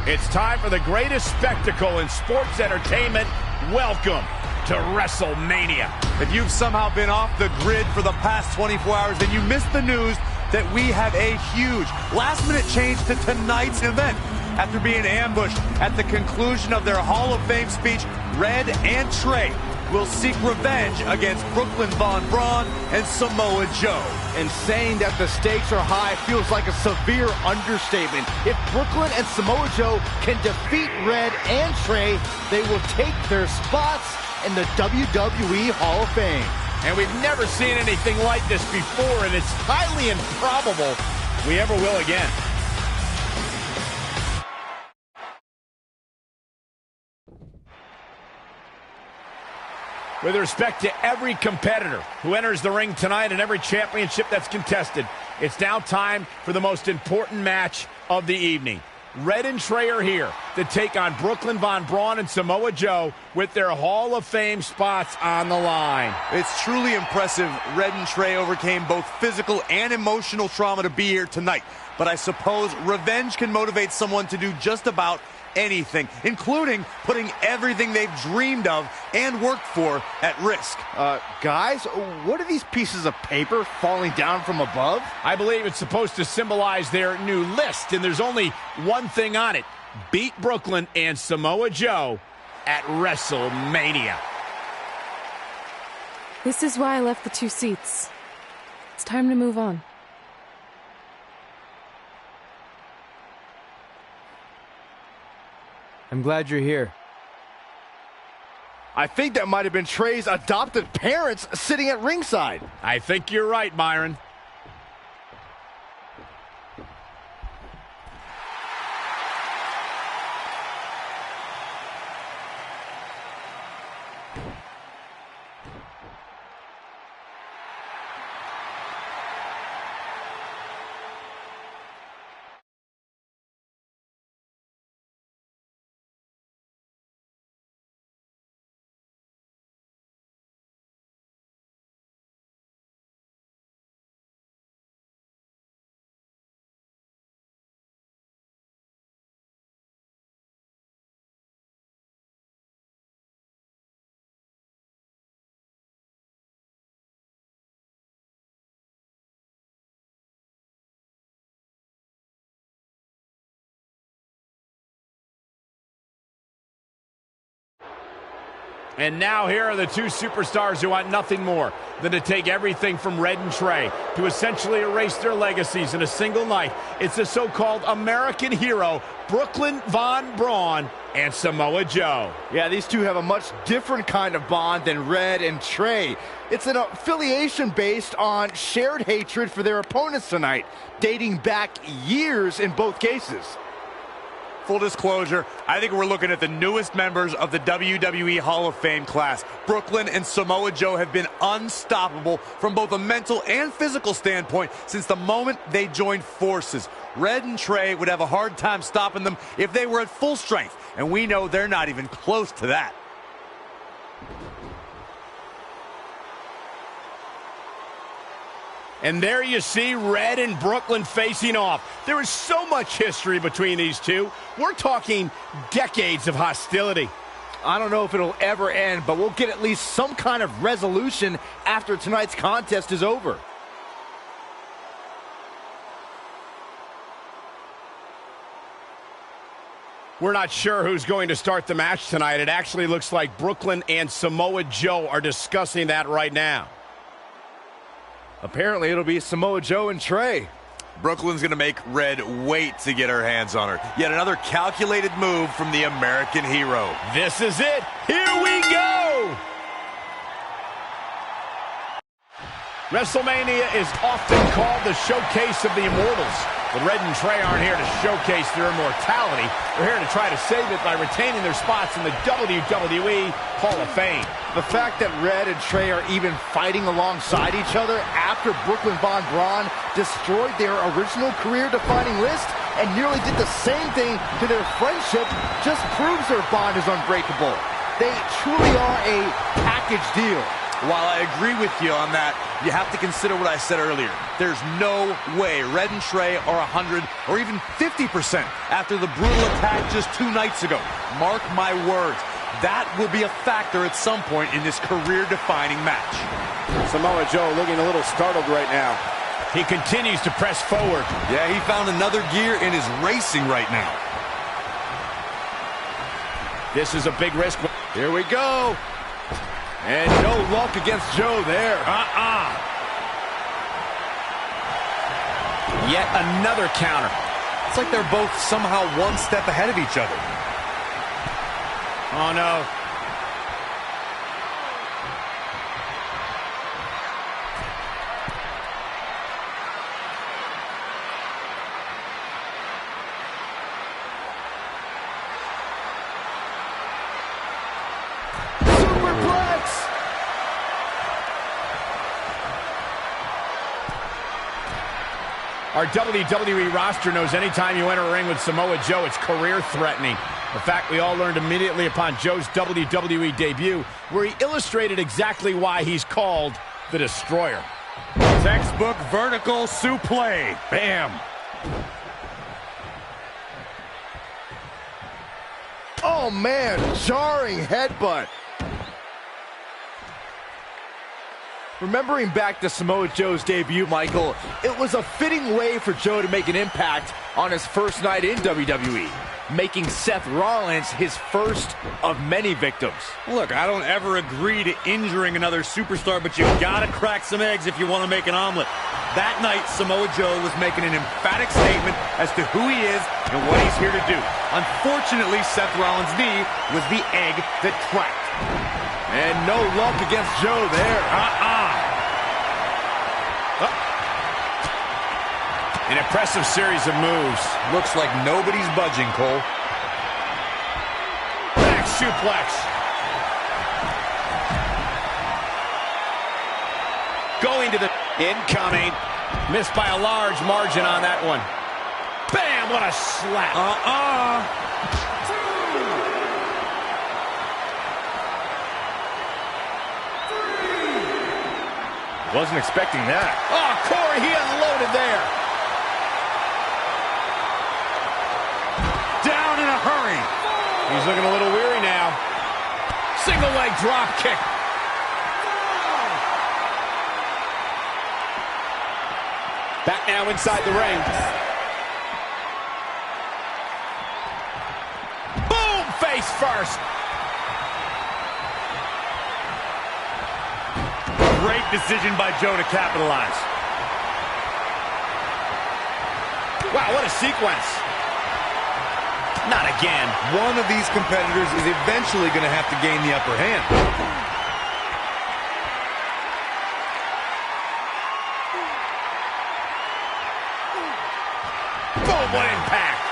It's time for the greatest spectacle in sports entertainment. Welcome to WrestleMania. If you've somehow been off the grid for the past 24 hours, then you missed the news that we have a huge last-minute change to tonight's event. After being ambushed at the conclusion of their Hall of Fame speech, Red and Trey will seek revenge against Brooklyn Von Braun and Samoa Joe. And saying that the stakes are high feels like a severe understatement. If Brooklyn and Samoa Joe can defeat Red and Trey, they will take their spots in the WWE Hall of Fame. And we've never seen anything like this before, and it's highly improbable we ever will again. With respect to every competitor who enters the ring tonight and every championship that's contested, it's now time for the most important match of the evening. Red and Trey are here to take on Brooklyn Von Braun and Samoa Joe with their Hall of Fame spots on the line. It's truly impressive Red and Trey overcame both physical and emotional trauma to be here tonight. But I suppose revenge can motivate someone to do just about anything, including putting everything they've dreamed of and worked for at risk. Guys, what are these pieces of paper falling down from above? I believe it's supposed to symbolize their new list, and there's only one thing on it. Beat Brooklyn and Samoa Joe at WrestleMania. This is why I left the 2 seats. It's time to move on. I'm glad you're here. I think that might have been Trey's adopted parents sitting at ringside. I think you're right, Byron. And now here are the 2 superstars who want nothing more than to take everything from Red and Trey to essentially erase their legacies in a single night. It's the so-called American hero, Brooklyn Von Braun and Samoa Joe. Yeah, these two have a much different kind of bond than Red and Trey. It's an affiliation based on shared hatred for their opponents tonight, dating back years in both cases. Full disclosure, I think we're looking at the newest members of the WWE Hall of Fame class. Brooklyn and Samoa Joe have been unstoppable from both a mental and physical standpoint since the moment they joined forces. Red and Trey would have a hard time stopping them if they were at full strength, and we know they're not even close to that. And there you see Red and Brooklyn facing off. There is so much history between these two. We're talking decades of hostility. I don't know if it'll ever end, but we'll get at least some kind of resolution after tonight's contest is over. We're not sure who's going to start the match tonight. It actually looks like Brooklyn and Samoa Joe are discussing that right now. Apparently, it'll be Samoa Joe and Trey. Brooklyn's going to make Red wait to get her hands on her. Yet another calculated move from the American hero. This is it. Here we go. WrestleMania is often called the showcase of the immortals. But Red and Trey aren't here to showcase their immortality. They're here to try to save it by retaining their spots in the WWE Hall of Fame. The fact that Red and Trey are even fighting alongside each other after Brooklyn Von Braun destroyed their original career-defining list and nearly did the same thing to their friendship just proves their bond is unbreakable. They truly are a package deal. While I agree with you on that, you have to consider what I said earlier. There's no way Red and Trey are 100 or even 50% after the brutal attack just 2 nights ago. Mark my words, that will be a factor at some point in this career-defining match. Samoa Joe looking a little startled right now. He continues to press forward. Yeah, he found another gear in his racing right now. This is a big risk. Here we go. And no luck against Joe there. Yet another counter. It's like they're both somehow one step ahead of each other. Oh, no. Our WWE roster knows anytime you enter a ring with Samoa Joe, it's career-threatening. A fact we all learned immediately upon Joe's WWE debut, where he illustrated exactly why he's called the Destroyer. Textbook vertical suplex. Bam. Oh, man, jarring headbutt. Remembering back to Samoa Joe's debut, Michael, it was a fitting way for Joe to make an impact on his first night in WWE, making Seth Rollins his first of many victims. Look, I don't ever agree to injuring another superstar, but you gotta crack some eggs if you want to make an omelet. That night, Samoa Joe was making an emphatic statement as to who he is and what he's here to do. Unfortunately, Seth Rollins' knee was the egg that cracked. And no luck against Joe there. An impressive series of moves. Looks like nobody's budging, Cole. Back suplex. Going to the incoming. Missed by a large margin on that one. Bam, what a slap. Wasn't expecting that. Oh, Corey, he unloaded there. Down in a hurry. He's looking a little weary now. Single leg drop kick. Back now inside the ring. Boom, face first. Great decision by Joe to capitalize. Wow, what a sequence. Not again. One of these competitors is eventually going to have to gain the upper hand. Boom, what impact.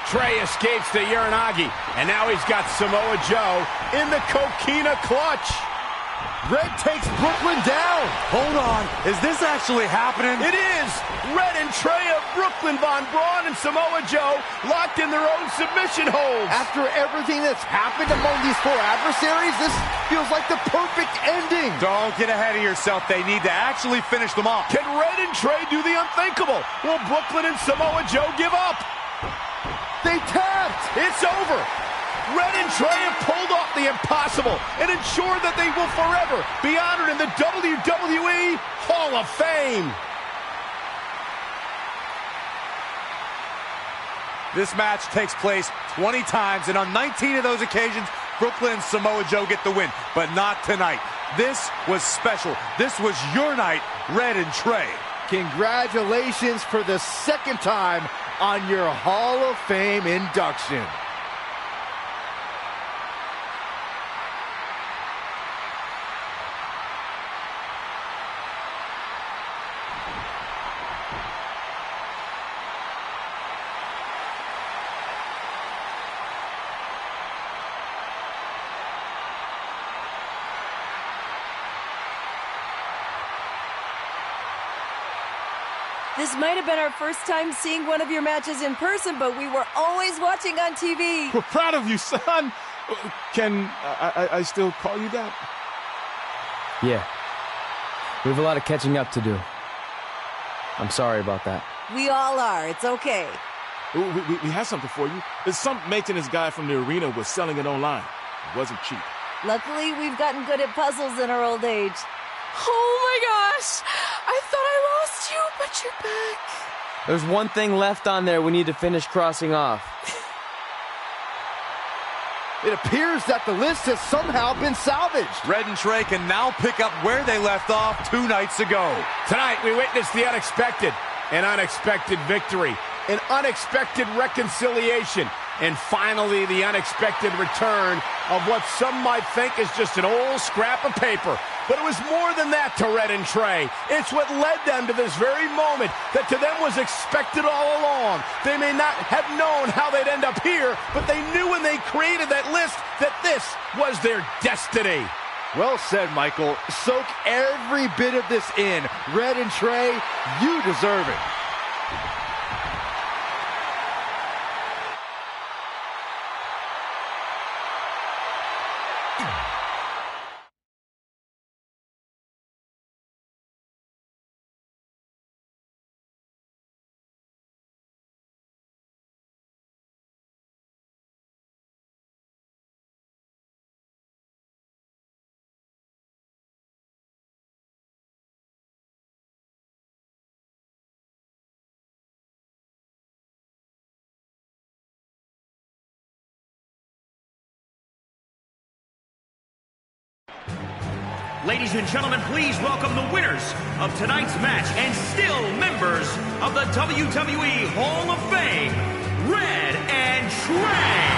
Trey escapes the Uranagi, and now he's got Samoa Joe in the Coquina clutch. Red takes Brooklyn down. Hold on. Is this actually happening? It is. Red and Trey of Brooklyn, Von Braun, and Samoa Joe locked in their own submission holds. After everything that's happened among these 4 adversaries, this feels like the perfect ending. Don't get ahead of yourself. They need to actually finish them off. Can Red and Trey do the unthinkable? Will Brooklyn and Samoa Joe give up? They tapped. It's over. Red and Trey have pulled off the impossible and ensured that they will forever be honored in the WWE Hall of Fame. This match takes place 20 times, and on 19 of those occasions, Brooklyn and Samoa Joe get the win, but not tonight. This was special. This was your night, Red and Trey. Congratulations for the second time on your Hall of Fame induction. This might have been our first time seeing one of your matches in person, but we were always watching on TV. We're proud of you, son. Can I still call you that? Yeah. We have a lot of catching up to do. I'm sorry about that. We all are. It's okay. We have something for you. There's some maintenance guy from the arena was selling it online. It wasn't cheap. Luckily, we've gotten good at puzzles in our old age. Oh my gosh! I thought I lost you, but you're back. There's one thing left on there we need to finish crossing off. It appears that the list has somehow been salvaged. Red and Trey can now pick up where they left off 2 nights ago. Tonight, we witnessed the unexpected, an unexpected victory, an unexpected reconciliation, and finally the unexpected return of what some might think is just an old scrap of paper. But it was more than that to Red and Trey. It's what led them to this very moment that to them was expected all along. They may not have known how they'd end up here, but they knew when they created that list that this was their destiny. Well said, Michael. Soak every bit of this in. Red and Trey, you deserve it. Ladies and gentlemen, please welcome the winners of tonight's match and still members of the WWE Hall of Fame, Red and Trey.